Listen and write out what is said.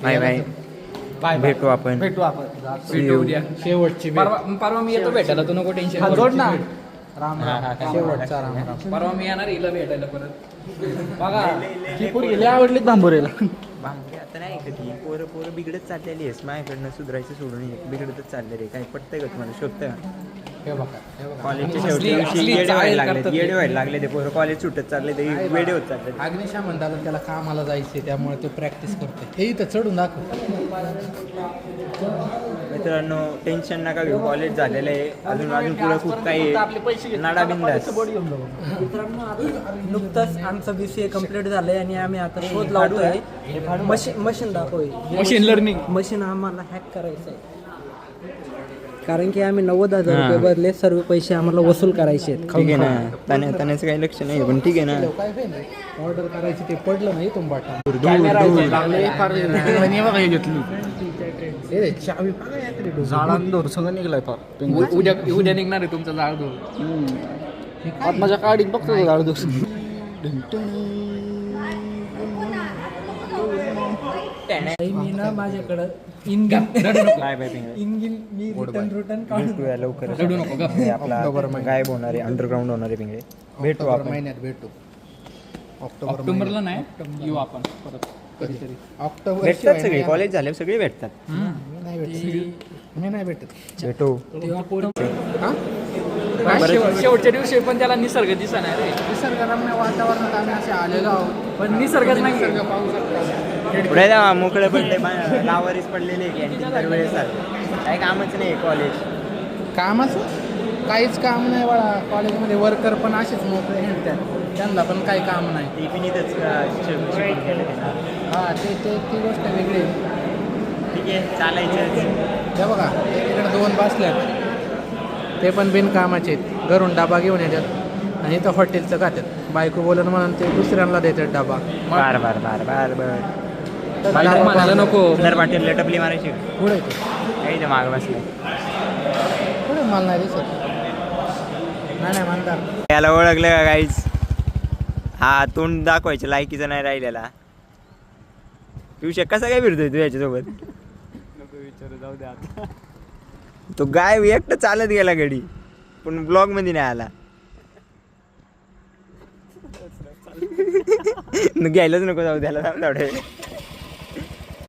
Bye bye. Bye भेटू आपण. भेटू आपण भेटू उद्या. शेवटची भेट. परवा मी येतो भेटायला, तू नको टेन्शन हा, करू. जोड ना. राम हा, हा, राम. शेवटचा राम राम. परवा मी येणार हिला भेटायला परत. बघा ही पोरगी लय आवडलीत भांबुरेला. बांगडे आता नाही कधी पोरं पोरं बिघडत चाललेली आहेस माझ्याकडनं सुधारायचं सोडून बिघडतच चालले रे. काही पटतंय का तुम्हाला? शोधतंय का? हे बघा हे बघा. कॉलेजच्या असली- शेवटी असली येडे चाळ व्हायला करतात लागले ते. येडे व्हायला लागले ते पोरं. कॉलेज सुटत चालले ते वेडे होत चालले. अग्निशा म्हणतात त्याला कामाला जायचे त्यामुळे तो प्रॅक्टिस करते. हे इथं चढून दाखव. मित्रांनो टेन्शन नका घेऊ. कॉलेज झालेलं आहे. अजून अजून पुढं खूप काही आहे. नाडा बिंदास. मित्रांनो आता नुकतंच आमचं BCA कम्प्लीट झालंय आणि आम्ही आता शोध लावतोय. मशीन दाखवय. Machine learning. मशीन आम्हाला हॅक करायचं आहे. कारण की आम्ही 90,000 रुपये भरले. सर्व पैसे आम्हाला वसूल करायचे आहेत. ठीक आहे ना. त्याचं काही लक्ष नाही पण ठीक आहे ना. काय ऑर्डर करायची ते पडलं नाही तुम्हाला. चावी झाडांदोर सगळं निघलाय फार. उद्या उद्या निघणार आहे तुमचा जाळदूर. माझ्या काढीत बघतो झाडदोर. मी ना माझ्याकडं इनगिन बाय बाय पिंगळे. इनगिन मी रिटर्न काढून भेटूया लवकर. रडू नको गं. आपला गायब होणार आहे. अंडरग्राऊंड होणार आहे पिंगळे. भेटू ऑक्टोबर आपण. महिन्यात भेटू. ऑक्टोबरला नाही येऊ आपण परत कधीतरी. ऑक्टोबर भेटतात सगळे. कॉलेज झाले सगळे भेटतात. मी नाही भेटत. भेटू. शेवटच्या दिवशी पण त्याला निसर्ग दिसणार रे. निसर्गरम्य वातावरणात आम्ही असे आलेलो आहोत. पण निसर्गच नाही. निसर्ग पाहू शकतो. पुढे जा मोकळे पडले लावरीच पडलेले कॅन्टीन दरवेळेस काही कामच नाही कॉलेज. कामाचं काहीच काम नाही बाळा. कॉलेजमध्ये वर्कर पण असेच मोकळे हिंडतात. त्यांना पण काही काम नाही. टिफिनीतच शिकून गेलं त्यांना. हा ते ती गोष्ट वेगळी आहे. ठीक आहे चालायचं. हे बघा इकडे 2 बसल्यात. ते पण बिनकामाचे आहेत. घरून डबा घेऊन येतात आणि इथं हॉटेलचं खातात. बायको बोलून म्हणून ते दुसऱ्यांना देतात डबा. बार बार बार बार बर. म्हणायला नको. सुंदर पाटील टपली मारायची पुढे येतो. काही ते माग बसले. पुढे मला नाही दिसत. नाही म्हणतात. याला ओळखलं का काहीच? हा तोंड दाखवायचं लायकीचं नाही राहिलेला. पिऊषक कसा काय फिरतोय तू याच्यासोबत? तो गाय एकटं चालत गेला घडी पण ब्लॉग मध्ये नाही आला. घ्यायलाच नको जाऊ त्याला.